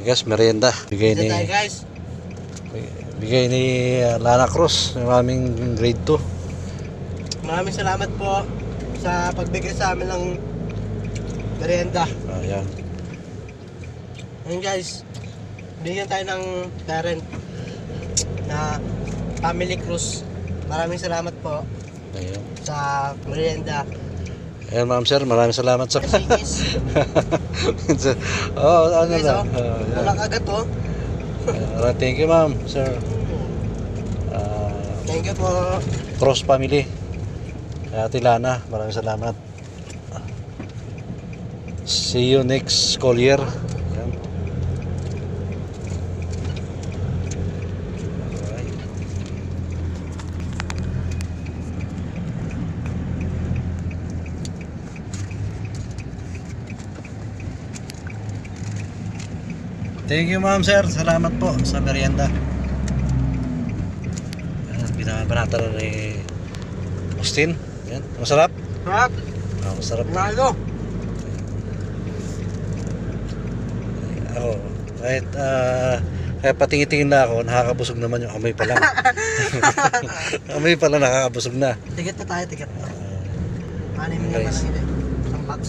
guys, merienda. Dito tayo guys. Bigay ni Lana Cruz, yung aming grade 2. Maraming salamat po sa pagbigay sa amin ng merienda. Ayan. Ayun guys, bigyan tayo ng parent na Family Cruz. Maraming salamat po Ayan. sa merienda. Ayan, ma'am sir, maraming salamat sa... Kasigis. Oo, ano Guys, na. walang kagat po. Thank you, ma'am, sir. Thank you po. Cross family. Ate Lana, maraming salamat. See you next school year. Ayan. Alright. Thank you, ma'am, sir. Salamat po sa merienda. Binabanata na ni Austin. Yan. Masarap? Harap. Masarap. Nalo. Ako, kahit patingin-tingin na ako, nakakabusog naman yung amoy pa lang. Amoy pa lang nakakabusog na. Ticket na tayo, ticket. Ano yung Guys. naman ang isang box?